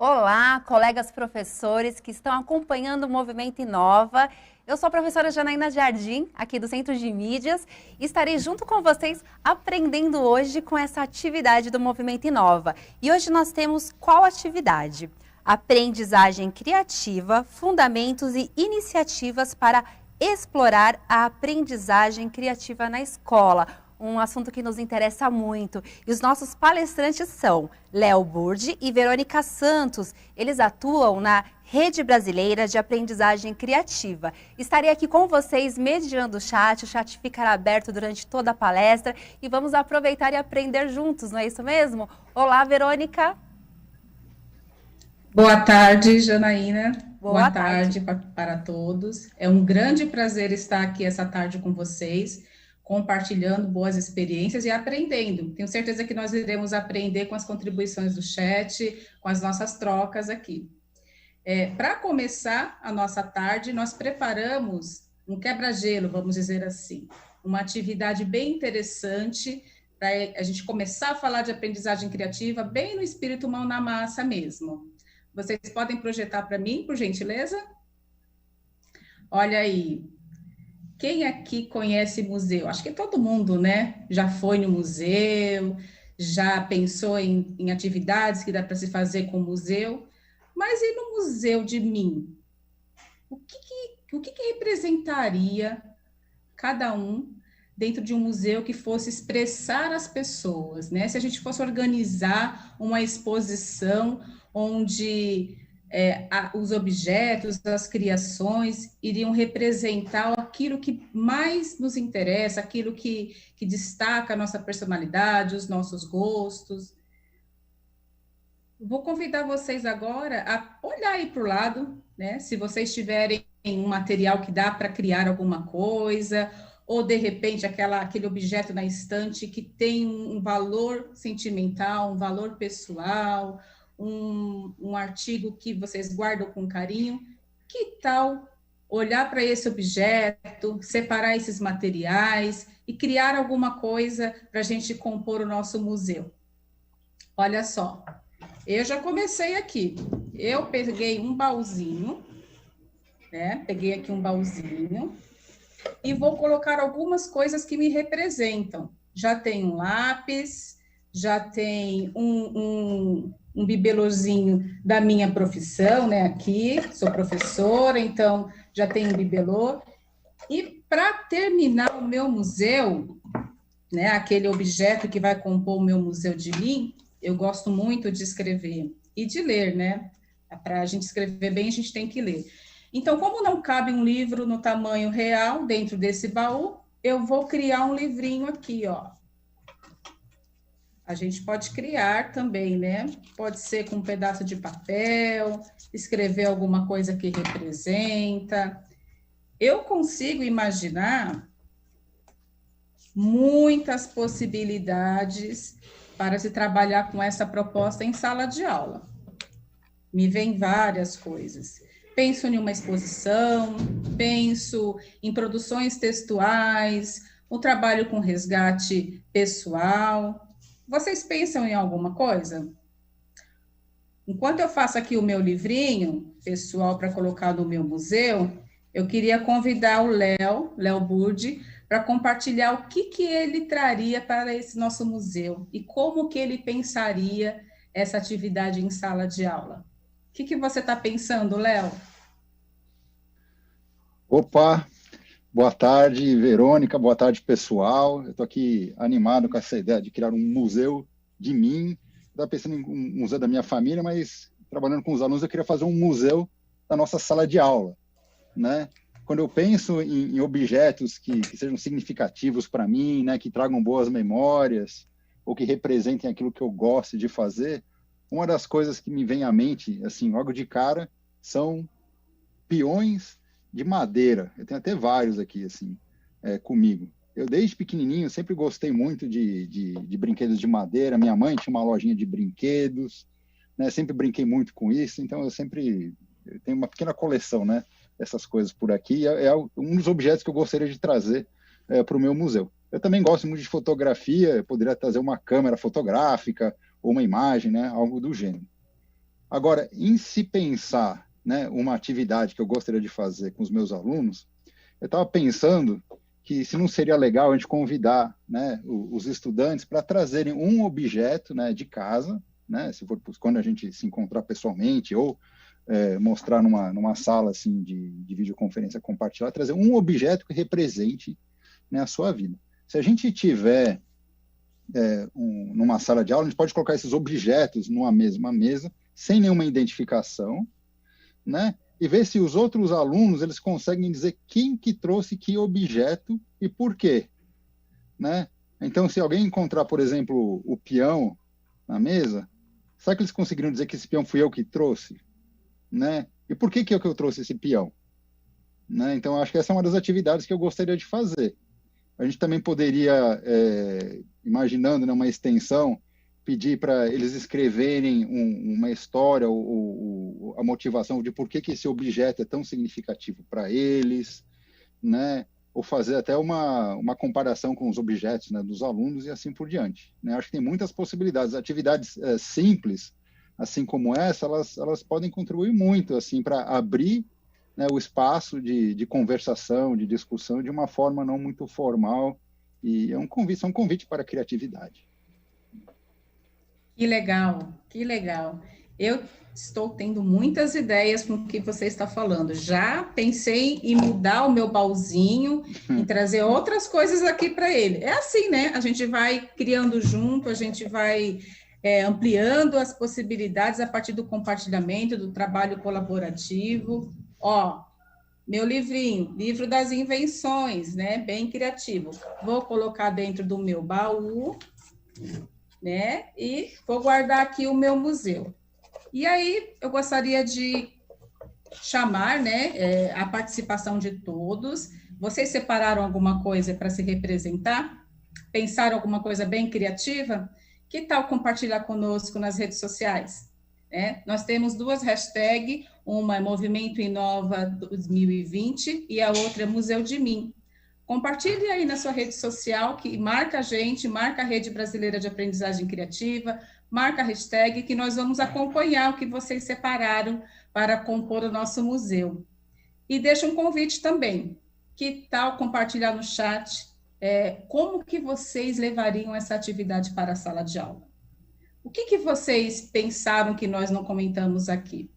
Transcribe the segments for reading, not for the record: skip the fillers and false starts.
Olá, colegas professores que estão acompanhando o Movimento Inova. Eu sou a professora Janaína Jardim, aqui do Centro de Mídias, e estarei junto com vocês aprendendo hoje com essa atividade do Movimento Inova. E hoje nós temos qual atividade? Aprendizagem criativa, fundamentos e iniciativas para explorar a aprendizagem criativa na escola. Um assunto que nos interessa muito. E os nossos palestrantes são Léo Burdi e Verônica Santos. Eles atuam na Rede Brasileira de Aprendizagem Criativa. Estarei aqui com vocês mediando o chat ficará aberto durante toda a palestra e vamos aproveitar e aprender juntos, não é isso mesmo? Olá, Verônica. Boa tarde, Janaína. Boa tarde para todos. É um grande prazer estar aqui essa tarde com vocês, compartilhando boas experiências e aprendendo. Tenho certeza que nós iremos aprender com as contribuições do chat, com as nossas trocas aqui. Para começar a nossa tarde, nós preparamos um quebra-gelo, vamos dizer assim, uma atividade bem interessante para a gente começar a falar de aprendizagem criativa bem no espírito mão na massa mesmo. Vocês podem projetar para mim, por gentileza? Olha aí. Quem aqui conhece museu? Acho que todo mundo, né? Já foi no museu, já pensou em atividades que dá para se fazer com o museu. Mas e no museu de mim? O que representaria cada um dentro de um museu que fosse expressar as pessoas, né? Se a gente fosse organizar uma exposição onde os objetos, as criações iriam representar aquilo que mais nos interessa, aquilo que destaca a nossa personalidade, os nossos gostos. Vou convidar vocês agora a olhar aí para o lado, né? Se vocês tiverem um material que dá para criar alguma coisa, ou de repente aquele objeto na estante que tem um valor sentimental, um valor pessoal, um artigo que vocês guardam com carinho, que tal olhar para esse objeto, separar esses materiais e criar alguma coisa para a gente compor o nosso museu? Olha só, eu já comecei aqui. Eu peguei um baúzinho, né? Peguei aqui um baúzinho e vou colocar algumas coisas que me representam. Já tem um lápis, já tem um bibelôzinho da minha profissão, né? Aqui, sou professora, então já tem um bibelô. E para terminar o meu museu, né? Aquele objeto que vai compor o meu museu de mim, eu gosto muito de escrever e de ler, né? Para a gente escrever bem, a gente tem que ler. Então, como não cabe um livro no tamanho real dentro desse baú, eu vou criar um livrinho aqui, ó. A gente pode criar também, né? Pode ser com um pedaço de papel, escrever alguma coisa que representa. Eu consigo imaginar muitas possibilidades para se trabalhar com essa proposta em sala de aula. Me vem várias coisas. Penso em uma exposição, penso em produções textuais, o trabalho com resgate pessoal. Vocês pensam em alguma coisa? Enquanto eu faço aqui o meu livrinho pessoal para colocar no meu museu, eu queria convidar o Léo Burdi, para compartilhar o que ele traria para esse nosso museu e como que ele pensaria essa atividade em sala de aula. O que você está pensando, Léo? Opa, boa tarde, Verônica, boa tarde, pessoal. Eu estou aqui animado com essa ideia de criar um museu de mim. Estava pensando em um museu da minha família, mas trabalhando com os alunos eu queria fazer um museu da nossa sala de aula, né? Quando eu penso em objetos que sejam significativos para mim, né, que tragam boas memórias, ou que representem aquilo que eu gosto de fazer, uma das coisas que me vem à mente, assim, logo de cara, são peões de madeira. Eu tenho até vários aqui, assim, comigo. Eu, desde pequenininho, sempre gostei muito de brinquedos de madeira. Minha mãe tinha uma lojinha de brinquedos, né, sempre brinquei muito com isso, então eu tenho uma pequena coleção, né, dessas coisas por aqui. É um dos objetos que eu gostaria de trazer para o meu museu. Eu também gosto muito de fotografia, eu poderia trazer uma câmera fotográfica ou uma imagem, né, algo do gênero. Agora, em se pensar, né, uma atividade que eu gostaria de fazer com os meus alunos, eu estava pensando que se não seria legal a gente convidar, né, os estudantes para trazerem um objeto, né, de casa, né, se for quando a gente se encontrar pessoalmente ou mostrar numa sala assim de videoconferência compartilhada, trazer um objeto que represente, né, a sua vida. Se a gente tiver numa sala de aula, a gente pode colocar esses objetos numa mesma mesa, sem nenhuma identificação, né? E ver se os outros alunos eles conseguem dizer quem que trouxe que objeto e por quê, né? Então, se alguém encontrar, por exemplo, o peão na mesa, será que eles conseguiriam dizer que esse peão fui eu que trouxe, né? E por que eu trouxe esse peão, né? Então, acho que essa é uma das atividades que eu gostaria de fazer. A gente também poderia, imaginando, né, uma extensão, pedir para eles escreverem uma história ou a motivação de por que esse objeto é tão significativo para eles, né? Ou fazer até uma comparação com os objetos, né, dos alunos e assim por diante, né? Acho que tem muitas possibilidades. Atividades simples, assim como essa, elas podem contribuir muito assim, para abrir, né, o espaço de conversação, de discussão, de uma forma não muito formal, e é um convite para a criatividade. Que legal, que legal. Eu estou tendo muitas ideias com o que você está falando. Já pensei em mudar o meu baúzinho e trazer outras coisas aqui para ele. É assim, né? A gente vai criando junto, a gente vai ampliando as possibilidades a partir do compartilhamento, do trabalho colaborativo. Ó, meu livrinho, Livro das Invenções, né? Bem criativo. Vou colocar dentro do meu baú, né? E vou guardar aqui o meu museu. E aí, eu gostaria de chamar, né, a participação de todos. Vocês separaram alguma coisa para se representar? Pensaram alguma coisa bem criativa? Que tal compartilhar conosco nas redes sociais? Nós temos 2 hashtags, uma é Movimento Inova 2020 e a outra é Museu de Mim. Compartilhe aí na sua rede social, que marca a gente, marca a Rede Brasileira de Aprendizagem Criativa, marca a hashtag, que nós vamos acompanhar o que vocês separaram para compor o nosso museu. E deixa um convite também. Que tal compartilhar no chat como que vocês levariam essa atividade para a sala de aula? O que vocês pensaram que nós não comentamos aqui?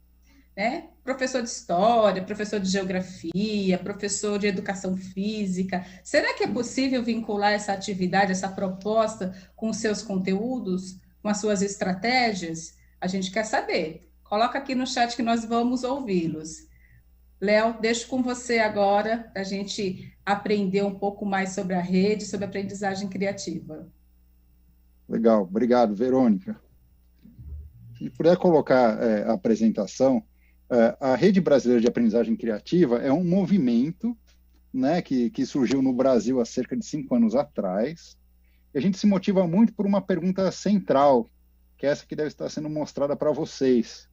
Né? Professor de História, professor de Geografia, professor de Educação Física. Será que é possível vincular essa atividade, essa proposta com os seus conteúdos, com as suas estratégias? A gente quer saber. Coloca aqui no chat que nós vamos ouvi-los. Léo, deixo com você agora, para a gente aprender um pouco mais sobre a rede, sobre a aprendizagem criativa. Legal, obrigado, Verônica. Se puder colocar a apresentação, a Rede Brasileira de Aprendizagem Criativa é um movimento, né, que surgiu no Brasil há cerca de 5 anos atrás, e a gente se motiva muito por uma pergunta central, que é essa que deve estar sendo mostrada para vocês,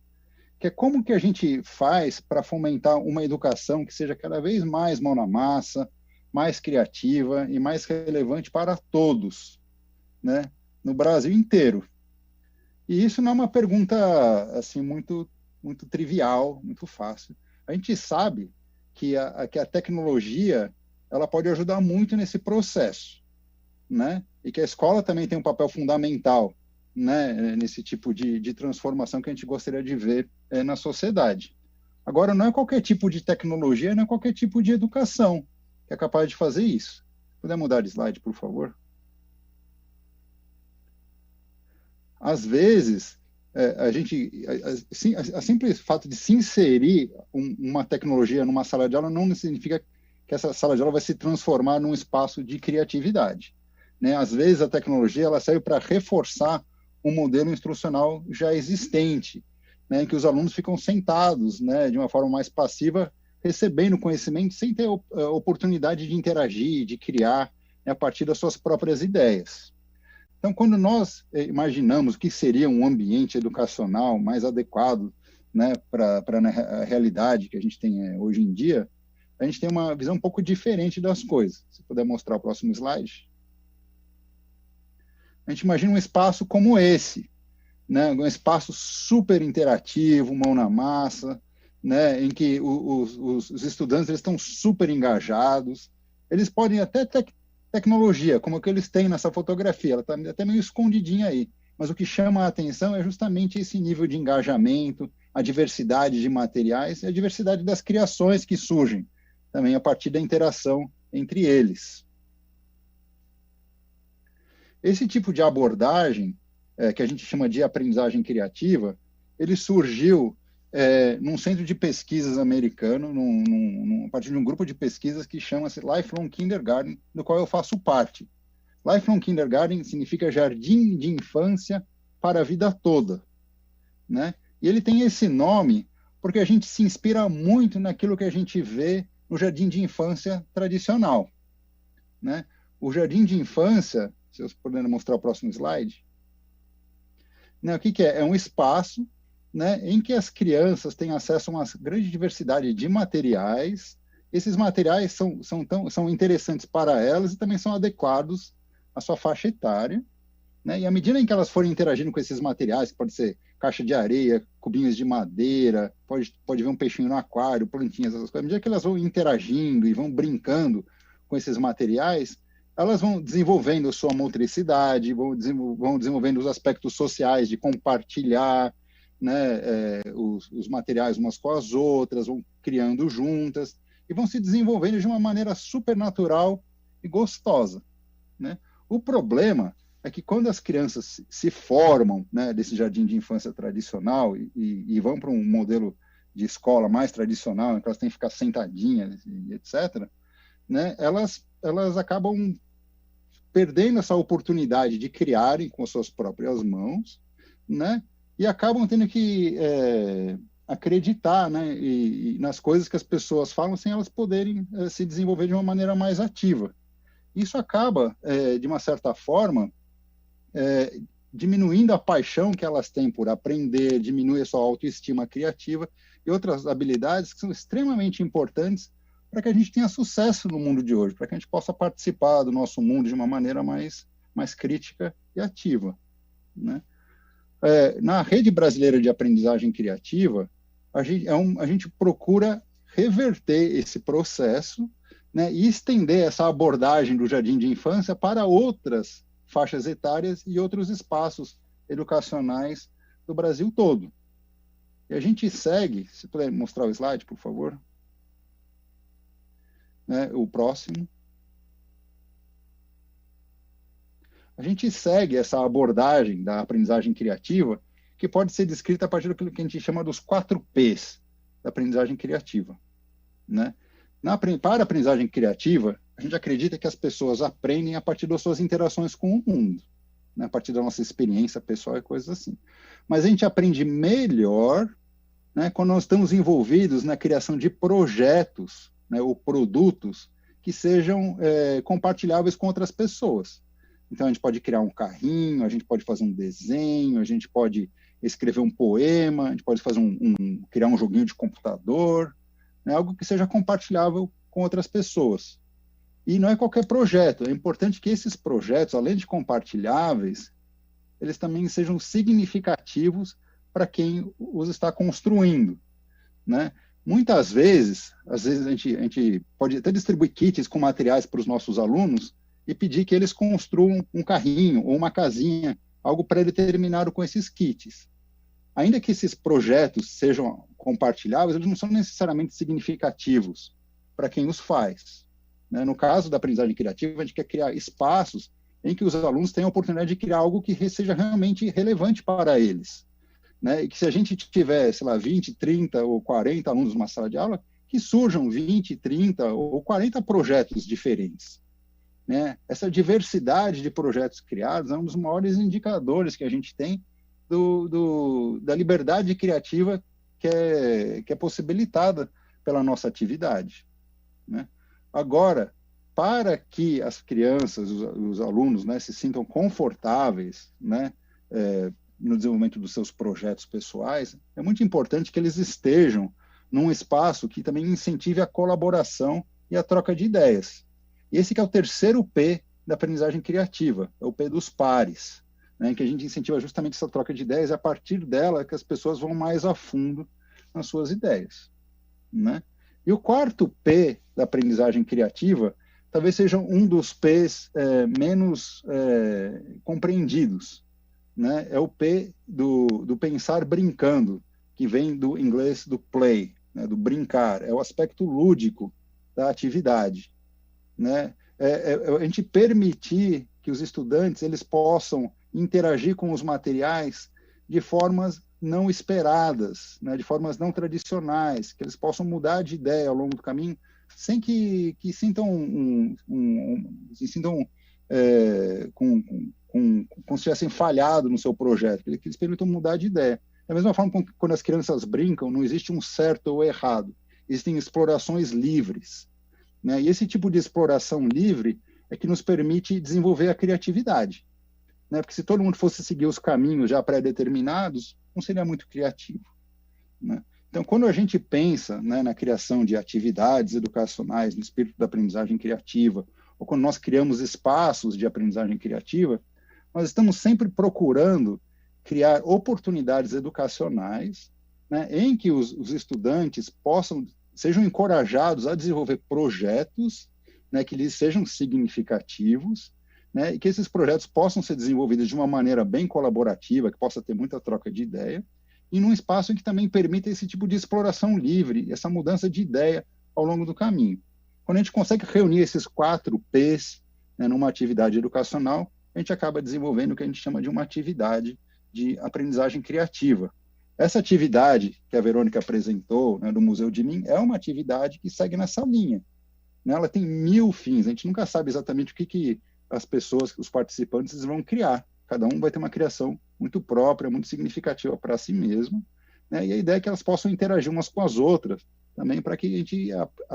que é como que a gente faz para fomentar uma educação que seja cada vez mais mão na massa, mais criativa e mais relevante para todos, né, no Brasil inteiro. E isso não é uma pergunta assim muito trivial, muito fácil. A gente sabe que a tecnologia ela pode ajudar muito nesse processo, né? E que a escola também tem um papel fundamental, né, nesse tipo de transformação que a gente gostaria de ver na sociedade. Agora, não é qualquer tipo de tecnologia, não é qualquer tipo de educação que é capaz de fazer isso. Puder mudar de slide, por favor? Às vezes, a simples fato de se inserir uma tecnologia numa sala de aula não significa que essa sala de aula vai se transformar num espaço de criatividade, né? Às vezes, a tecnologia ela serve para reforçar um modelo instrucional já existente, né, em que os alunos ficam sentados, né, de uma forma mais passiva, recebendo conhecimento sem ter oportunidade de interagir, de criar, né, a partir das suas próprias ideias. Então, quando nós imaginamos o que seria um ambiente educacional mais adequado, né, para a realidade que a gente tem hoje em dia, a gente tem uma visão um pouco diferente das coisas. Se puder mostrar o próximo slide. A gente imagina um espaço como esse, né? Um espaço super interativo, mão na massa, né? Em que os estudantes eles estão super engajados. Eles podem até ter tecnologia, como a que eles têm nessa fotografia, ela está até meio escondidinha aí. Mas o que chama a atenção é justamente esse nível de engajamento, a diversidade de materiais e a diversidade das criações que surgem, também a partir da interação entre eles. Esse tipo de abordagem, que a gente chama de aprendizagem criativa, ele surgiu num centro de pesquisas americano, a partir de um grupo de pesquisas que chama-se Lifelong Kindergarten, do qual eu faço parte. Lifelong Kindergarten significa jardim de infância para a vida toda, né? E ele tem esse nome porque a gente se inspira muito naquilo que a gente vê no jardim de infância tradicional, né? O jardim de infância, se vocês puderem mostrar o próximo slide, né? O que é? É um espaço, né, em que as crianças têm acesso a uma grande diversidade de materiais. Esses materiais são interessantes para elas e também são adequados à sua faixa etária, né? E à medida em que elas forem interagindo com esses materiais, que pode ser caixa de areia, cubinhos de madeira, pode ver um peixinho no aquário, plantinhas, essas coisas, à medida que elas vão interagindo e vão brincando com esses materiais, elas vão desenvolvendo a sua motricidade, vão desenvolvendo os aspectos sociais de compartilhar, né, os materiais umas com as outras, vão criando juntas e vão se desenvolvendo de uma maneira super natural e gostosa, né? O problema é que quando as crianças se formam, né, desse jardim de infância tradicional e vão para um modelo de escola mais tradicional, em que elas têm que ficar sentadinhas e etc., né, elas acabam perdendo essa oportunidade de criarem com as suas próprias mãos, né, e acabam tendo que acreditar, né, nas coisas que as pessoas falam sem elas poderem se desenvolver de uma maneira mais ativa. Isso acaba, de uma certa forma, diminuindo a paixão que elas têm por aprender, diminui a sua autoestima criativa e outras habilidades que são extremamente importantes para que a gente tenha sucesso no mundo de hoje, para que a gente possa participar do nosso mundo de uma maneira mais crítica e ativa, né? Na Rede Brasileira de Aprendizagem Criativa, a gente procura reverter esse processo, né, e estender essa abordagem do jardim de infância para outras faixas etárias e outros espaços educacionais do Brasil todo. E a gente segue, se puder mostrar o slide, por favor, né, o próximo. A gente segue essa abordagem da aprendizagem criativa, que pode ser descrita a partir daquilo que a gente chama dos 4 P's da aprendizagem criativa, né? Para a aprendizagem criativa, a gente acredita que as pessoas aprendem a partir das suas interações com o mundo, né? A partir da nossa experiência pessoal e coisas assim. Mas a gente aprende melhor, né, quando nós estamos envolvidos na criação de projetos, né, ou produtos que sejam compartilháveis com outras pessoas. Então, a gente pode criar um carrinho, a gente pode fazer um desenho, a gente pode escrever um poema, a gente pode fazer criar um joguinho de computador, né, algo que seja compartilhável com outras pessoas. E não é qualquer projeto, é importante que esses projetos, além de compartilháveis, eles também sejam significativos para quem os está construindo, né? Muitas vezes, a gente pode até distribuir kits com materiais para os nossos alunos e pedir que eles construam um carrinho ou uma casinha, algo pré-determinado com esses kits. Ainda que esses projetos sejam compartilháveis, eles não são necessariamente significativos para quem os faz, né? No caso da aprendizagem criativa, a gente quer criar espaços em que os alunos tenham a oportunidade de criar algo que seja realmente relevante para eles, né? E que se a gente tiver, sei lá, 20, 30 ou 40 alunos numa sala de aula, que surjam 20, 30 ou 40 projetos diferentes, né? Essa diversidade de projetos criados é um dos maiores indicadores que a gente tem da liberdade criativa que é possibilitada pela nossa atividade, né? Agora, para que as crianças, os alunos, né, se sintam confortáveis, né, no desenvolvimento dos seus projetos pessoais, é muito importante que eles estejam num espaço que também incentive a colaboração e a troca de ideias. Esse que é o terceiro P da aprendizagem criativa, é o P dos pares. né, em que a gente incentiva justamente essa troca de ideias, e a partir dela que as pessoas vão mais a fundo nas suas ideias, né? E o quarto P da aprendizagem criativa talvez seja um dos P's menos compreendidos, né? É o P do pensar brincando, que vem do inglês do play, né? Do brincar, é o aspecto lúdico da atividade, né? A gente permitir que os estudantes eles possam interagir com os materiais de formas não esperadas, né? De formas não tradicionais, que eles possam mudar de ideia ao longo do caminho, sem que sintam se sintam como se tivessem falhado no seu projeto, que eles permitam mudar de ideia. Da mesma forma, quando as crianças brincam, não existe um certo ou errado, existem explorações livres, né? E esse tipo de exploração livre é que nos permite desenvolver a criatividade, né? Porque se todo mundo fosse seguir os caminhos já pré-determinados, não seria muito criativo, né? Então, quando a gente pensa, né, na criação de atividades educacionais, no espírito da aprendizagem criativa, ou quando nós criamos espaços de aprendizagem criativa, nós estamos sempre procurando criar oportunidades educacionais, né, em que os estudantes sejam encorajados a desenvolver projetos, né, que lhes sejam significativos, né, e que esses projetos possam ser desenvolvidos de uma maneira bem colaborativa, que possa ter muita troca de ideia, e num espaço em que também permita esse tipo de exploração livre, essa mudança de ideia ao longo do caminho. Quando a gente consegue reunir esses 4 P's, né, numa atividade educacional, a gente acaba desenvolvendo o que a gente chama de uma atividade de aprendizagem criativa. Essa atividade que a Verônica apresentou, né, do Museu de Mim, é uma atividade que segue nessa linha, né? Ela tem 1000 fins, a gente nunca sabe exatamente o que as pessoas, os participantes vão criar. Cada um vai ter uma criação muito própria, muito significativa para si mesmo, né? E a ideia é que elas possam interagir umas com as outras, também para que a gente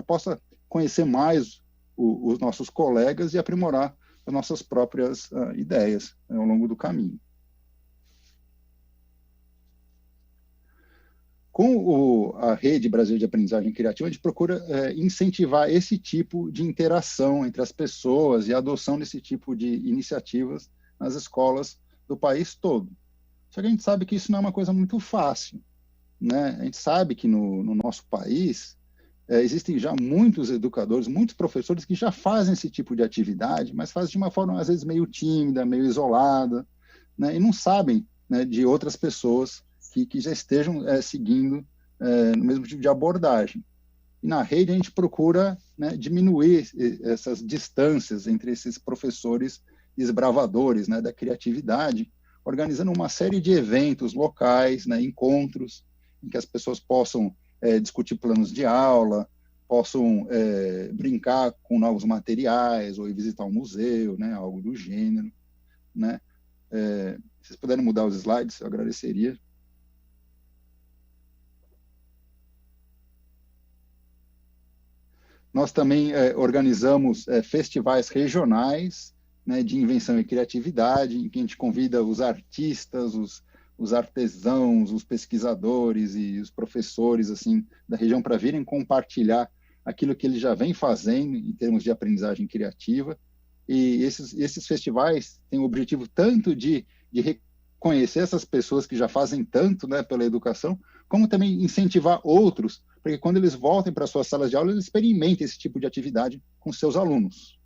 possa conhecer mais os nossos colegas e aprimorar as nossas próprias ideias, né, ao longo do caminho. Com a Rede Brasileira de Aprendizagem Criativa, a gente procura incentivar esse tipo de interação entre as pessoas e a adoção desse tipo de iniciativas nas escolas do país todo. Só que a gente sabe que isso não é uma coisa muito fácil, né? A gente sabe que no nosso país existem já muitos educadores, muitos professores que já fazem esse tipo de atividade, mas fazem de uma forma, às vezes, meio tímida, meio isolada, né? E não sabem, né, de outras pessoas que já estejam seguindo no mesmo tipo de abordagem. E na rede a gente procura, né, diminuir essas distâncias entre esses professores desbravadores, né, da criatividade, organizando uma série de eventos locais, né, encontros, em que as pessoas possam discutir planos de aula, possam brincar com novos materiais, ou ir visitar um museu, né, algo do gênero, né? Se vocês puderem mudar os slides, eu agradeceria. Nós também organizamos festivais regionais, né, de invenção e criatividade, em que a gente convida os artistas, os artesãos, os pesquisadores e os professores assim da região para virem compartilhar aquilo que eles já vêm fazendo em termos de aprendizagem criativa. E esses festivais têm o objetivo tanto de reconhecer essas pessoas que já fazem tanto, né, pela educação, como também incentivar outros, para que quando eles voltem para suas salas de aula, eles experimentem esse tipo de atividade com seus alunos.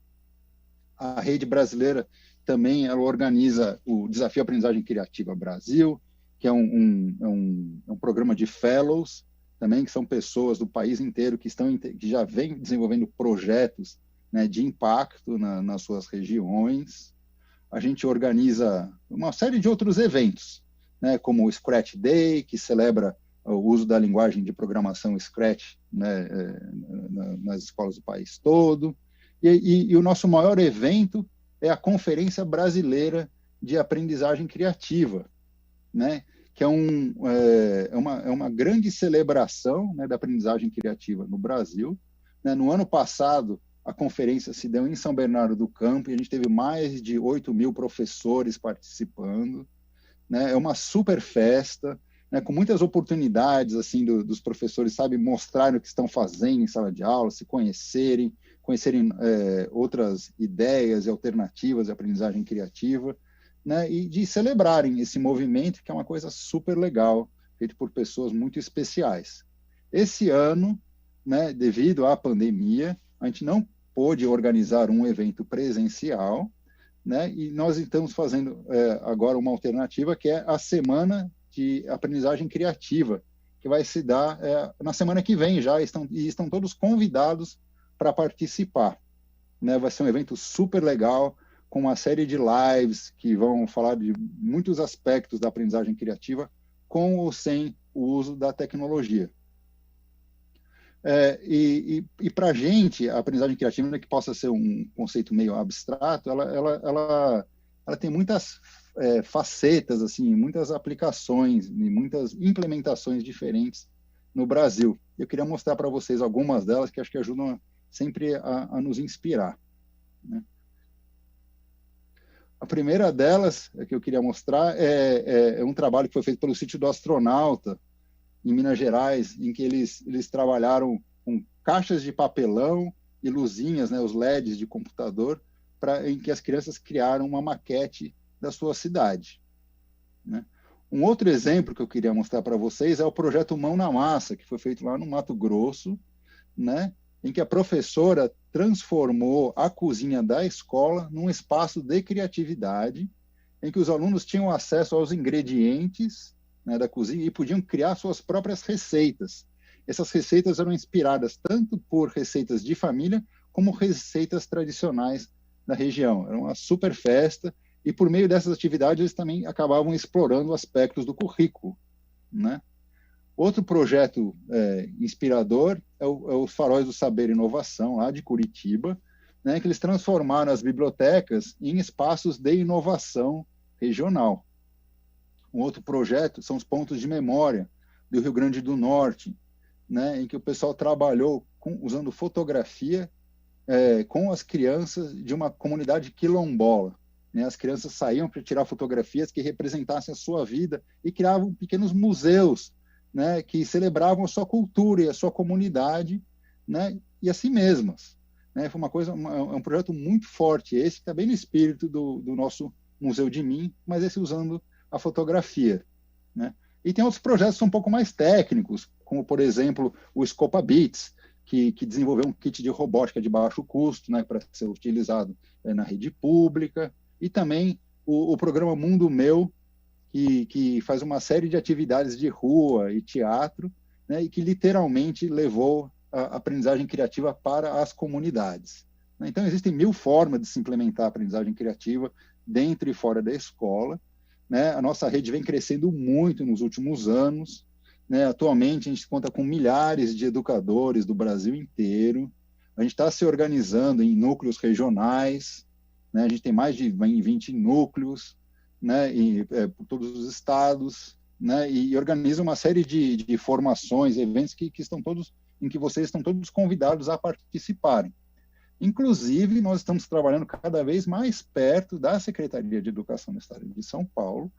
A Rede Brasileira também ela organiza o Desafio Aprendizagem Criativa Brasil, que é um programa de fellows, também, que são pessoas do país inteiro que já vêm desenvolvendo projetos, né, de impacto nas suas regiões. A gente organiza uma série de outros eventos, né, como o Scratch Day, que celebra o uso da linguagem de programação Scratch, né, nas escolas do país todo. E o nosso maior evento é a Conferência Brasileira de Aprendizagem Criativa, né, que é uma grande celebração, né, da aprendizagem criativa no Brasil. Né, no ano passado, a conferência se deu em São Bernardo do Campo e a gente teve mais de 8.000 professores participando. Né, é uma super festa, né, com muitas oportunidades assim dos professores, sabe, mostrarem o que estão fazendo em sala de aula, se conhecerem outras ideias e alternativas de aprendizagem criativa. né, e de celebrarem esse movimento, que é uma coisa super legal, feito por pessoas muito especiais. Esse ano, né, devido à pandemia, a gente não pôde organizar um evento presencial, né, e nós estamos fazendo agora uma alternativa, que é a Semana de Aprendizagem Criativa, que vai se dar na semana que vem já, estão todos convidados para participar. Né? Vai ser um evento super legal, com uma série de lives que vão falar de muitos aspectos da aprendizagem criativa, com ou sem o uso da tecnologia. E para a gente, a aprendizagem criativa, ainda que possa ser um conceito meio abstrato, ela tem muitas facetas, assim, muitas aplicações e muitas implementações diferentes no Brasil. Eu queria mostrar para vocês algumas delas que acho que ajudam sempre a nos inspirar. Né? A primeira delas que eu queria mostrar é um trabalho que foi feito pelo Sítio do Astronauta, em Minas Gerais, em que eles trabalharam com caixas de papelão e luzinhas, né, os LEDs de computador, em que as crianças criaram uma maquete da sua cidade. Né? Um outro exemplo que eu queria mostrar para vocês é o projeto Mão na Massa, que foi feito lá no Mato Grosso, né, em que a professora transformou a cozinha da escola num espaço de criatividade, em que os alunos tinham acesso aos ingredientes, né, da cozinha e podiam criar suas próprias receitas. Essas receitas eram inspiradas tanto por receitas de família como receitas tradicionais da região. Era uma super festa e por meio dessas atividades eles também acabavam explorando aspectos do currículo. Né? Outro projeto inspirador é os Faróis do Saber e Inovação, lá de Curitiba, né, que eles transformaram as bibliotecas em espaços de inovação regional. Um outro projeto são os pontos de memória do Rio Grande do Norte, né, em que o pessoal trabalhou usando fotografia com as crianças de uma comunidade quilombola. Né? As crianças saíam para tirar fotografias que representassem a sua vida e criavam pequenos museus, né, que celebravam a sua cultura e a sua comunidade, né, e a si mesmas. Né? Foi um projeto muito forte, esse que está bem no espírito do nosso Museu de Mim, mas esse usando a fotografia. Né? E tem outros projetos que são um pouco mais técnicos, como, por exemplo, o Scopa Beats, que desenvolveu um kit de robótica de baixo custo, né, para ser utilizado na rede pública, e também o programa Mundo Meu, que faz uma série de atividades de rua e teatro, né, e que literalmente levou a aprendizagem criativa para as comunidades. Então, existem 1000 formas de se implementar a aprendizagem criativa dentro e fora da escola. Né? A nossa rede vem crescendo muito nos últimos anos. Né? Atualmente, a gente conta com milhares de educadores do Brasil inteiro. A gente está se organizando em núcleos regionais. Né? A gente tem mais de 20 núcleos, né? Por todos os estados. Né? E organiza uma série de formações, eventos que estão todos, em que vocês estão todos convidados a participarem. Inclusive, nós estamos trabalhando cada vez mais perto da Secretaria de Educação do Estado de São Paulo,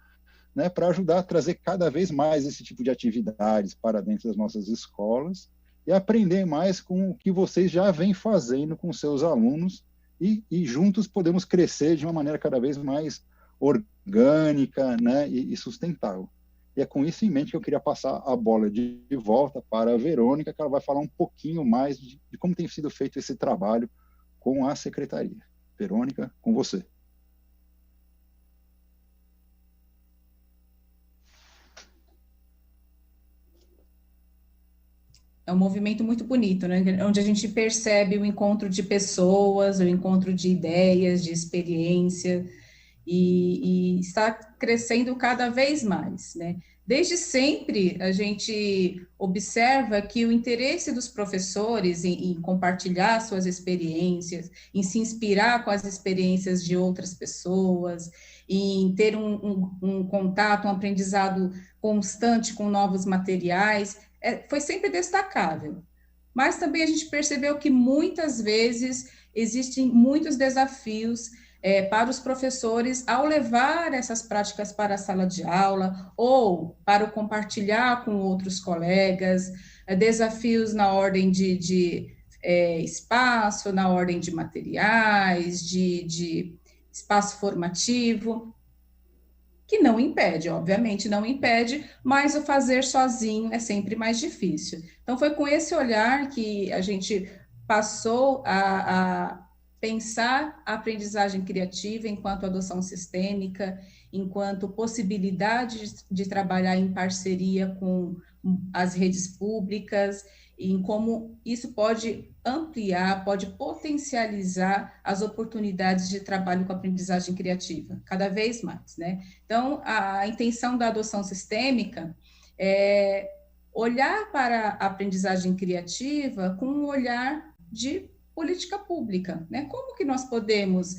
né, para ajudar a trazer cada vez mais esse tipo de atividades para dentro das nossas escolas e aprender mais com o que vocês já vêm fazendo com seus alunos e juntos podemos crescer de uma maneira cada vez mais orgânica, né, e sustentável. E é com isso em mente que eu queria passar a bola de volta para a Verônica, que ela vai falar um pouquinho mais de como tem sido feito esse trabalho com a Secretaria. Verônica, com você. É um movimento muito bonito, né? Onde a gente percebe o encontro de pessoas, o encontro de ideias, de experiência, e está crescendo cada vez mais, né? Desde sempre, a gente observa que o interesse dos professores em compartilhar suas experiências, em se inspirar com as experiências de outras pessoas, em ter um contato, um aprendizado constante com novos materiais, foi sempre destacável. Mas também a gente percebeu que muitas vezes existem muitos desafios para os professores ao levar essas práticas para a sala de aula ou para o compartilhar com outros colegas, desafios na ordem de espaço, na ordem de materiais, de espaço formativo. que não impede, obviamente não impede, mas o fazer sozinho é sempre mais difícil. Então, foi com esse olhar que a gente passou a pensar a aprendizagem criativa enquanto adoção sistêmica, enquanto possibilidade de trabalhar em parceria com as redes públicas, em como isso pode ampliar, pode potencializar as oportunidades de trabalho com aprendizagem criativa, cada vez mais, né? Então, a intenção da adoção sistêmica é olhar para a aprendizagem criativa com um olhar de política pública, né? Como que nós podemos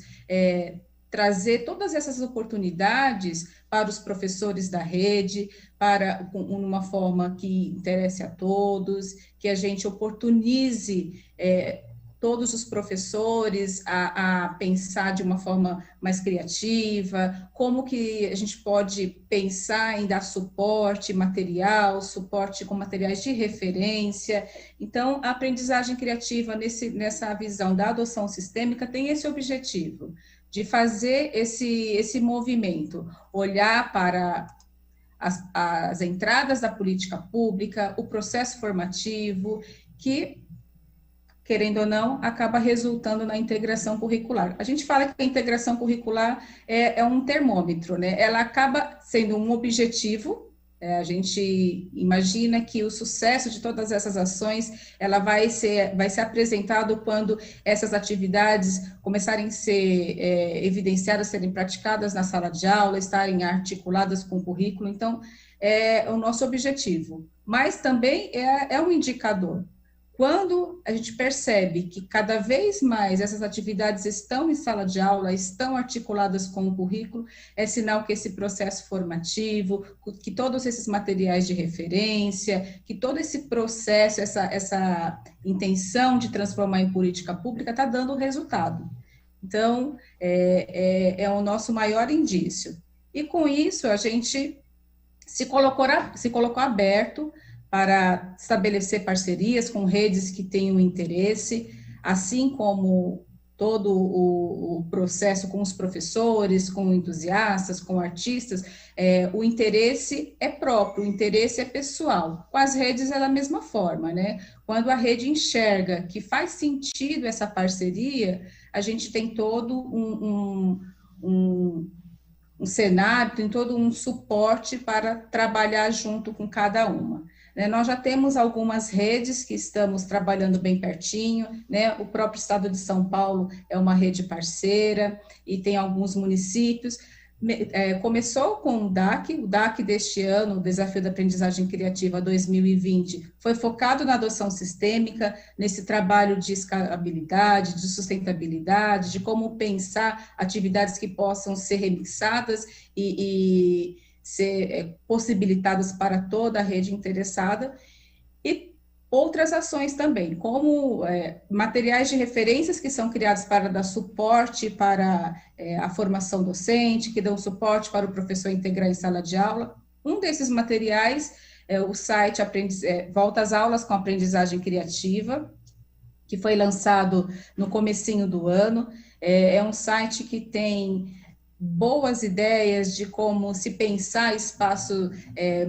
trazer todas essas oportunidades para os professores da rede, para uma forma que interesse a todos, que a gente oportunize todos os professores a pensar de uma forma mais criativa, como que a gente pode pensar em dar suporte material, suporte com materiais de referência. Então, a aprendizagem criativa nessa visão da adoção sistêmica tem esse objetivo, de fazer esse movimento, olhar para as entradas da política pública, o processo formativo, que, querendo ou não, acaba resultando na integração curricular. A gente fala que a integração curricular é um termômetro, né? Ela acaba sendo um objetivo. A gente imagina que o sucesso de todas essas ações, ela vai ser apresentado quando essas atividades começarem a ser evidenciadas, serem praticadas na sala de aula, estarem articuladas com o currículo. Então, é o nosso objetivo. Mas também é um indicador. Quando a gente percebe que cada vez mais essas atividades estão em sala de aula, estão articuladas com o currículo, é sinal que esse processo formativo, que todos esses materiais de referência, que todo esse processo, essa intenção de transformar em política pública está dando resultado. Então, é o nosso maior indício. E com isso, a gente se colocou aberto para estabelecer parcerias com redes que tenham interesse, assim como todo o processo com os professores, com entusiastas, com artistas, o interesse é próprio, o interesse é pessoal. Com as redes é da mesma forma, né? Quando a rede enxerga que faz sentido essa parceria, a gente tem todo um cenário, tem todo um suporte para trabalhar junto com cada uma. Nós já temos algumas redes que estamos trabalhando bem pertinho, né? O próprio estado de São Paulo é uma rede parceira e tem alguns municípios. Começou com o DAC deste ano, o Desafio da Aprendizagem Criativa 2020, foi focado na adoção sistêmica, nesse trabalho de escalabilidade, de sustentabilidade, de como pensar atividades que possam ser remixadas e ser possibilitadas para toda a rede interessada, e outras ações também, como materiais de referências que são criados para dar suporte para a formação docente, que dão suporte para o professor integrar em sala de aula. Um desses materiais é o site Volta às Aulas com Aprendizagem Criativa, que foi lançado no comecinho do ano. É um site que tem boas ideias de como se pensar espaço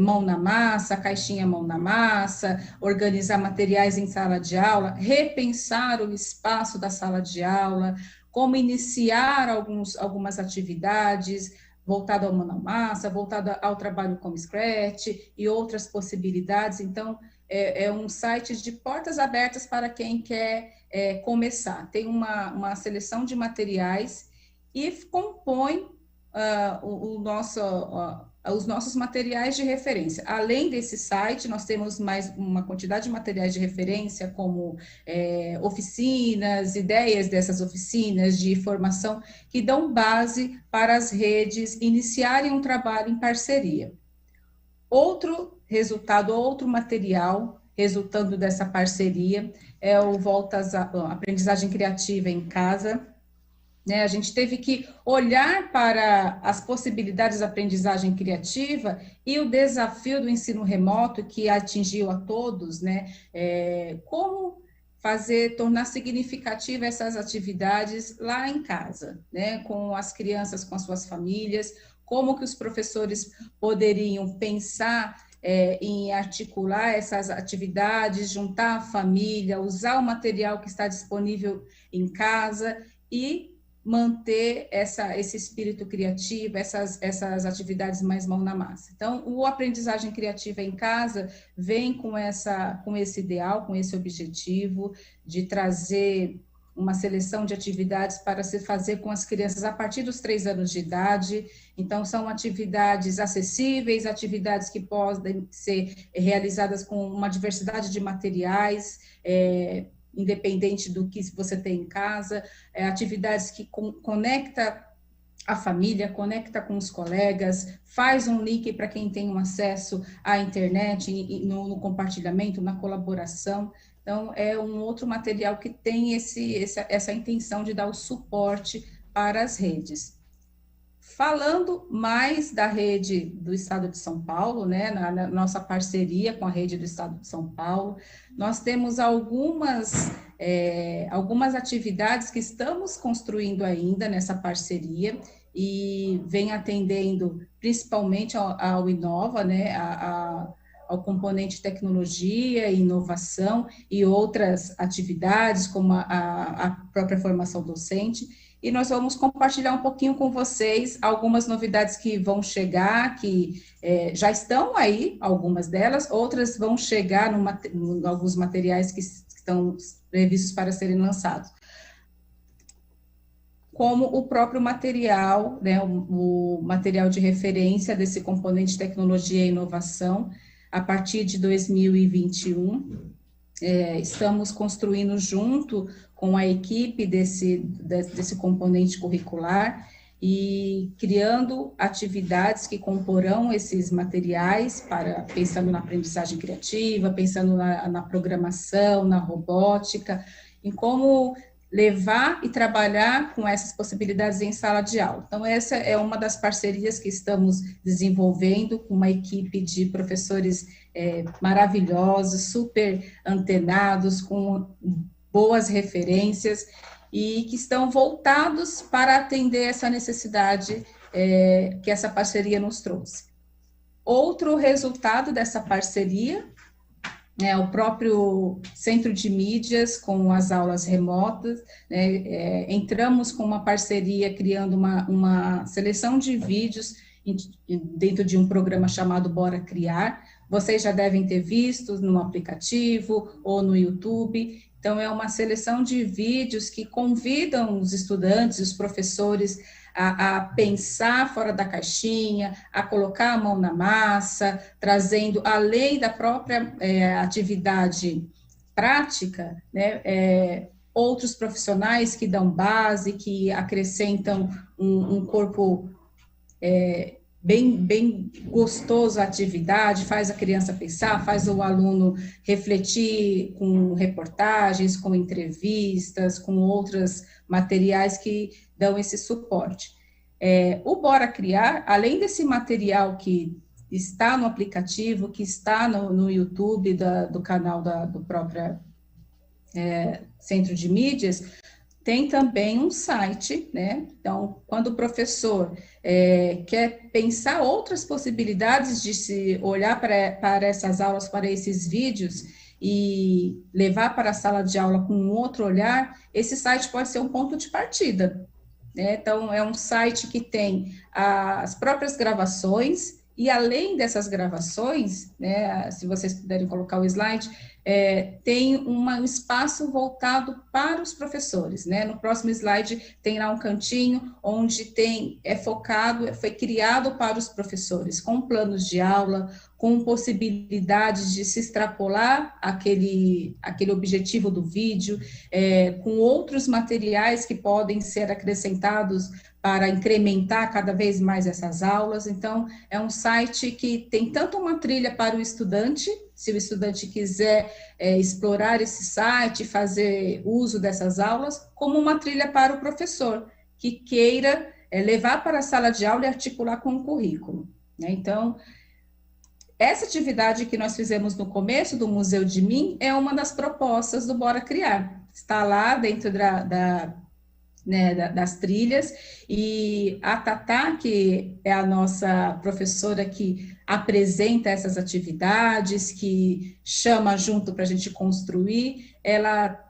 mão na massa, caixinha mão na massa, organizar materiais em sala de aula, repensar o espaço da sala de aula, como iniciar algumas atividades voltado ao mão na massa, voltado ao trabalho com Scratch e outras possibilidades. Então, é um site de portas abertas para quem quer começar. Tem uma seleção de materiais e compõe os nossos materiais de referência. Além desse site, nós temos mais uma quantidade de materiais de referência, como oficinas, ideias dessas oficinas de formação, que dão base para as redes iniciarem um trabalho em parceria. Outro resultado, outro material resultando dessa parceria é o Aprendizagem Criativa em Casa. A gente teve que olhar para as possibilidades da aprendizagem criativa e o desafio do ensino remoto que atingiu a todos, né? Como tornar significativa essas atividades lá em casa, né? Com as crianças, com as suas famílias, como que os professores poderiam pensar em articular essas atividades, juntar a família, usar o material que está disponível em casa e manter esse espírito criativo, essas atividades mais mão na massa. Então, o aprendizagem criativa em casa vem com esse ideal, com esse objetivo de trazer uma seleção de atividades para se fazer com as crianças a partir dos 3 anos de idade. Então, são atividades acessíveis, atividades que podem ser realizadas com uma diversidade de materiais, independente do que você tem em casa, atividades que conecta a família, conecta com os colegas, faz um link para quem tem um acesso à internet, no compartilhamento, na colaboração. Então, é um outro material que tem essa intenção de dar o suporte para as redes. Falando mais da rede do Estado de São Paulo, né, na nossa parceria com a rede do Estado de São Paulo, nós temos algumas atividades que estamos construindo ainda nessa parceria e vem atendendo principalmente ao Inova, né, ao componente tecnologia e inovação e outras atividades, como a própria formação docente, e nós vamos compartilhar um pouquinho com vocês algumas novidades que vão chegar, que já estão aí, algumas delas, outras vão chegar em alguns materiais que estão previstos para serem lançados. Como o próprio material, né, o material de referência desse componente tecnologia e inovação, a partir de 2021, estamos construindo junto com a equipe desse componente curricular e criando atividades que comporão esses materiais, pensando na aprendizagem criativa, pensando na programação, na robótica, em como levar e trabalhar com essas possibilidades em sala de aula. Então, essa é uma das parcerias que estamos desenvolvendo com uma equipe de professores maravilhosos, super antenados, com boas referências e que estão voltados para atender essa necessidade que essa parceria nos trouxe. Outro resultado dessa parceria o próprio Centro de Mídias, com as aulas remotas, né, entramos com uma parceria, criando uma seleção de vídeos dentro de um programa chamado Bora Criar. Vocês já devem ter visto no aplicativo ou no YouTube. Então, é uma seleção de vídeos que convidam os estudantes, os professores, a pensar fora da caixinha, a colocar a mão na massa, trazendo, além da própria atividade prática, né, outros profissionais que dão base, que acrescentam um corpo bem gostoso à atividade, faz a criança pensar, faz o aluno refletir com reportagens, com entrevistas, com outros materiais que dão esse suporte. O Bora Criar, além desse material que está no aplicativo, que está no YouTube do canal do próprio Centro de Mídias, tem também um site, né? Então, quando o professor quer pensar outras possibilidades de se olhar para essas aulas, para esses vídeos, e levar para a sala de aula com um outro olhar, esse site pode ser um ponto de partida, né? Então, é um site que tem as próprias gravações, e além dessas gravações, né, se vocês puderem colocar o slide, tem um espaço voltado para os professores, né? No próximo slide tem lá um cantinho onde foi criado para os professores, com planos de aula, com possibilidades de se extrapolar aquele objetivo do vídeo, com outros materiais que podem ser acrescentados para incrementar cada vez mais essas aulas. Então, é um site que tem tanto uma trilha para o estudante, se o estudante quiser explorar esse site, fazer uso dessas aulas, como uma trilha para o professor, que queira levar para a sala de aula e articular com o currículo, né? Então, essa atividade que nós fizemos no começo do Museu de Mim é uma das propostas do Bora Criar. Está lá dentro né, das trilhas, e a Tatá, que é a nossa professora que apresenta essas atividades, que chama junto para a gente construir, ela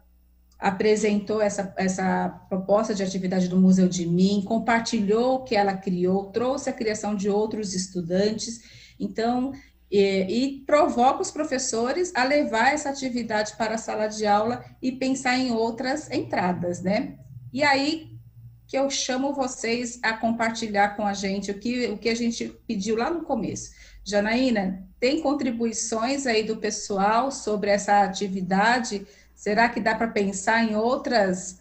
apresentou essa proposta de atividade do Museu de Mim, compartilhou o que ela criou, trouxe a criação de outros estudantes, então, e provoca os professores a levar essa atividade para a sala de aula e pensar em outras entradas, né? E aí que eu chamo vocês a compartilhar com a gente o que a gente pediu lá no começo. Janaína, tem contribuições aí do pessoal sobre essa atividade? Será que dá para pensar em outras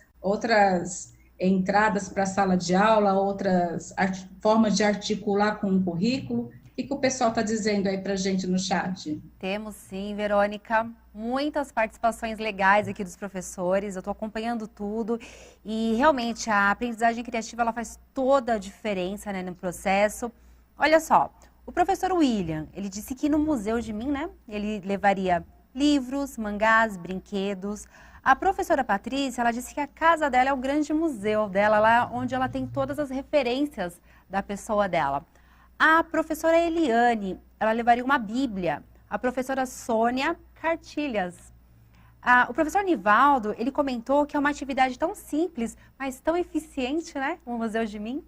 entradas para a sala de aula, outras formas de articular com o currículo? O que o pessoal está dizendo aí para a gente no chat? Temos sim, Verônica, muitas participações legais aqui dos professores, eu estou acompanhando tudo e realmente a aprendizagem criativa ela faz toda a diferença, né, no processo. Olha só, o professor William, ele disse que no Museu de Mim, né, ele levaria livros, mangás, brinquedos. A professora Patrícia, ela disse que a casa dela é o grande museu dela, lá onde ela tem todas as referências da pessoa dela. A professora Eliane, ela levaria uma Bíblia. A professora Sônia, cartilhas. O professor Nivaldo, ele comentou que é uma atividade tão simples, mas tão eficiente, né? O Museu de Mim.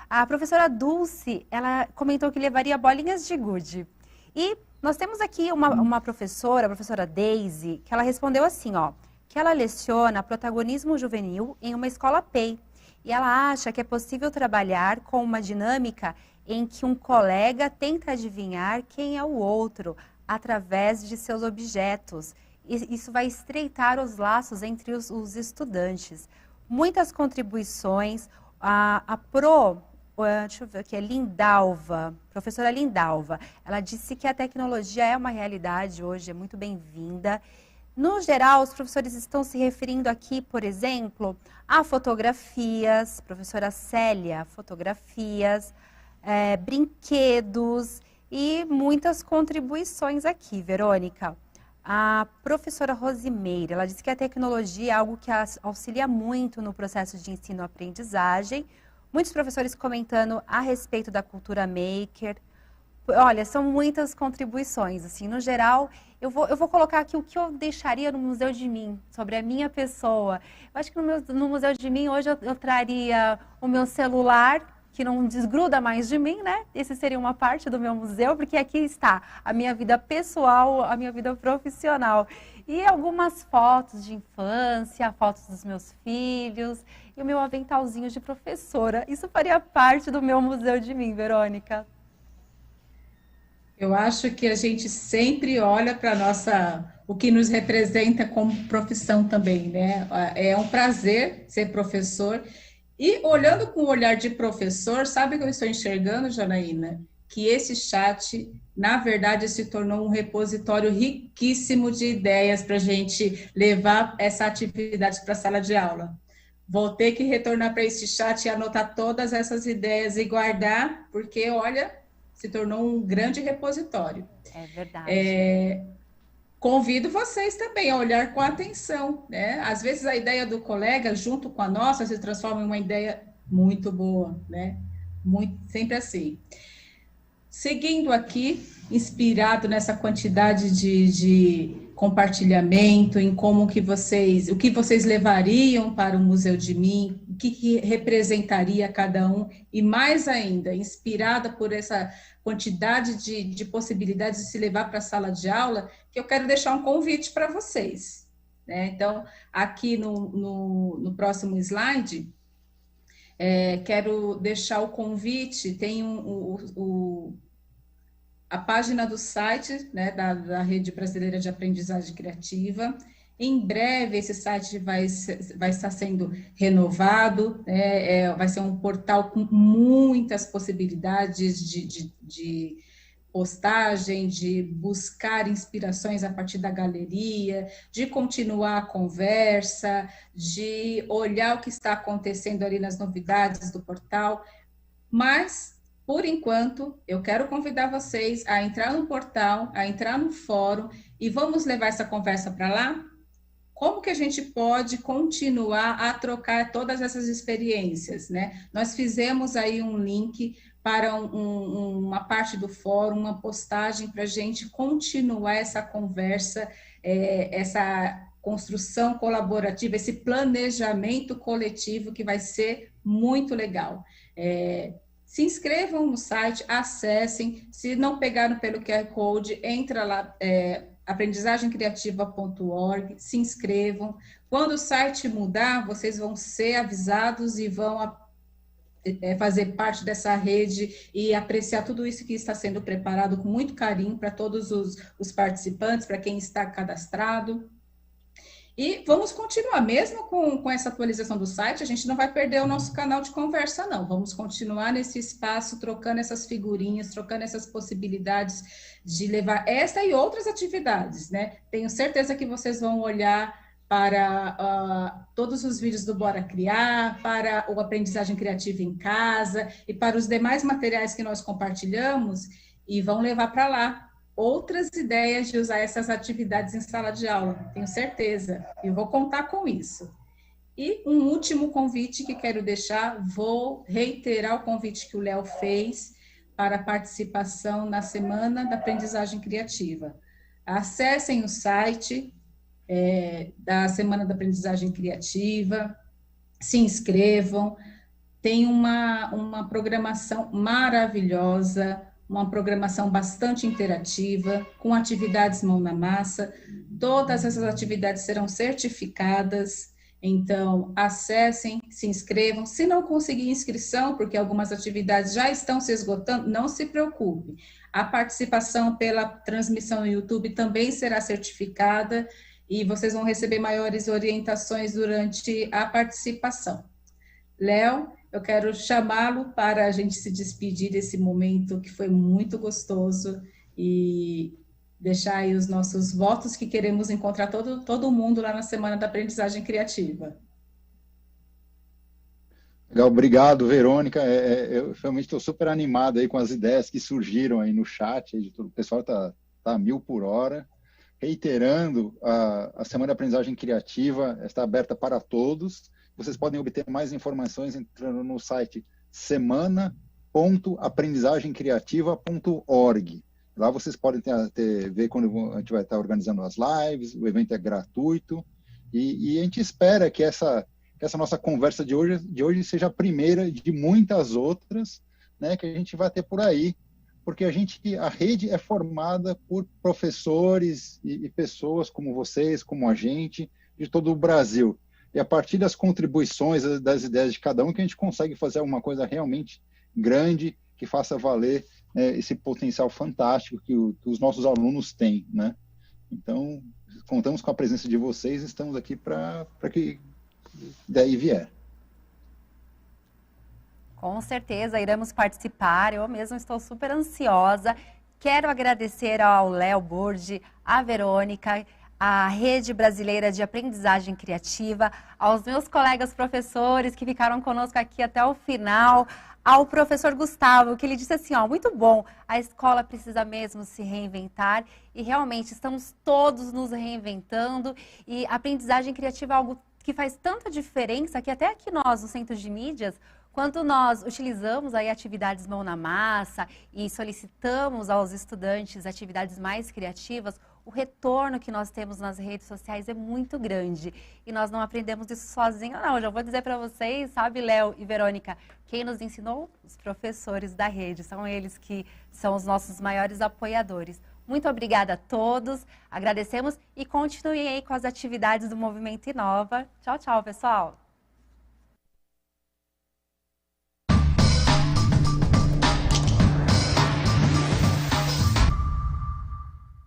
A professora Dulce, ela comentou que levaria bolinhas de gude. E nós temos aqui uma professora, a professora Daisy, que ela respondeu assim, ó, que ela leciona protagonismo juvenil em uma escola PEI. E ela acha que é possível trabalhar com uma dinâmica em que um colega tenta adivinhar quem é o outro através de seus objetos. E isso vai estreitar os laços entre os estudantes. Muitas contribuições. Deixa eu ver aqui, Lindalva, professora Lindalva, ela disse que a tecnologia é uma realidade hoje, é muito bem-vinda. No geral, os professores estão se referindo aqui, por exemplo, a fotografias, professora Célia, fotografias, brinquedos e muitas contribuições aqui, Verônica. A professora Rosimeira, ela disse que a tecnologia é algo que auxilia muito no processo de ensino-aprendizagem. Muitos professores comentando a respeito da cultura maker. Olha, são muitas contribuições, assim, no geral, eu vou colocar aqui o que eu deixaria no Museu de Mim, sobre a minha pessoa. Eu acho que no Museu de Mim, hoje eu traria o meu celular, que não desgruda mais de mim, né? Esse seria uma parte do meu museu, porque aqui está a minha vida pessoal, a minha vida profissional. E algumas fotos de infância, fotos dos meus filhos e o meu aventalzinho de professora. Isso faria parte do meu Museu de Mim, Verônica. Eu acho que a gente sempre olha para o que nos representa como profissão também, né? É um prazer ser professor. E olhando com o olhar de professor, sabe o que eu estou enxergando, Janaína? Que esse chat, na verdade, se tornou um repositório riquíssimo de ideias para a gente levar essa atividade para a sala de aula. Vou ter que retornar para esse chat e anotar todas essas ideias e guardar, porque, olha, se tornou um grande repositório. É verdade. Convido vocês também a olhar com atenção, né? Às vezes a ideia do colega, junto com a nossa, se transforma em uma ideia muito boa, né? Sempre assim. Seguindo aqui, inspirado nessa quantidade de compartilhamento, em o que vocês levariam para o Museu de Mim, o que representaria cada um, e mais ainda, inspirada por essa quantidade de possibilidades de se levar para a sala de aula, que eu quero deixar um convite para vocês, né? Então, aqui no próximo slide, quero deixar o convite, tem a página do site, né, da Rede Brasileira de Aprendizagem Criativa. Em breve, esse site vai estar sendo renovado, né, vai ser um portal com muitas possibilidades de postagem, de buscar inspirações a partir da galeria, de continuar a conversa, de olhar o que está acontecendo ali nas novidades do portal, mas, por enquanto, eu quero convidar vocês a entrar no portal, a entrar no fórum, e vamos levar essa conversa para lá? como que a gente pode continuar a trocar todas essas experiências, né? Nós fizemos aí um link para uma parte do fórum, uma postagem para a gente continuar essa conversa, essa construção colaborativa, esse planejamento coletivo que vai ser muito legal. Se inscrevam no site, acessem, se não pegaram pelo QR Code, entra lá, aprendizagemcriativa.org, se inscrevam. Quando o site mudar, vocês vão ser avisados e vão fazer parte dessa rede e apreciar tudo isso que está sendo preparado com muito carinho para todos os participantes, para quem está cadastrado. E vamos continuar, mesmo com essa atualização do site, a gente não vai perder o nosso canal de conversa, não. Vamos continuar nesse espaço, trocando essas figurinhas, trocando essas possibilidades de levar esta e outras atividades, né? Tenho certeza que vocês vão olhar para todos os vídeos do Bora Criar, para o Aprendizagem Criativa em Casa e para os demais materiais que nós compartilhamos e vão levar para lá outras ideias de usar essas atividades em sala de aula, tenho certeza, eu vou contar com isso. E um último convite que quero deixar, vou reiterar o convite que o Léo fez para a participação na Semana da Aprendizagem Criativa. Acessem o site da Semana da Aprendizagem Criativa, se inscrevam, tem uma programação maravilhosa, uma programação bastante interativa, com atividades mão na massa. Todas essas atividades serão certificadas, então acessem, se inscrevam. Se não conseguir inscrição, porque algumas atividades já estão se esgotando, não se preocupe. A participação pela transmissão no YouTube também será certificada e vocês vão receber maiores orientações durante a participação. Léo, eu quero chamá-lo para a gente se despedir desse momento que foi muito gostoso e deixar aí os nossos votos que queremos encontrar todo mundo lá na Semana da Aprendizagem Criativa. Legal, obrigado, Verônica. Eu realmente estou super animado aí com as ideias que surgiram aí no chat. O pessoal está a 1000 por hora. Reiterando, a Semana da Aprendizagem Criativa está aberta para todos. Vocês podem obter mais informações entrando no site semana.aprendizagemcriativa.org. Lá vocês podem ver quando a gente vai estar organizando as lives, o evento é gratuito, e a gente espera que essa nossa conversa de hoje seja a primeira de muitas outras, né, que a gente vai ter por aí, porque a rede é formada por professores e pessoas como vocês, como a gente, de todo o Brasil. E a partir das contribuições, das ideias de cada um, que a gente consegue fazer uma coisa realmente grande, que faça valer esse potencial fantástico que os nossos alunos têm, né? Então, contamos com a presença de vocês, estamos aqui para que daí vier. Com certeza, iremos participar, eu mesma estou super ansiosa. Quero agradecer ao Léo Burdi, à Verônica, à Rede Brasileira de Aprendizagem Criativa, aos meus colegas professores que ficaram conosco aqui até o final, ao professor Gustavo, que ele disse assim, ó, muito bom, a escola precisa mesmo se reinventar e realmente estamos todos nos reinventando e a aprendizagem criativa é algo que faz tanta diferença que até aqui nós, no Centro de Mídias, quando nós utilizamos aí atividades mão na massa e solicitamos aos estudantes atividades mais criativas, o retorno que nós temos nas redes sociais é muito grande. E nós não aprendemos isso sozinhos, não. Eu já vou dizer para vocês, sabe, Léo e Verônica, quem nos ensinou? Os professores da rede. São eles que são os nossos maiores apoiadores. Muito obrigada a todos, agradecemos e continuem aí com as atividades do Movimento Inova. Tchau, tchau, pessoal!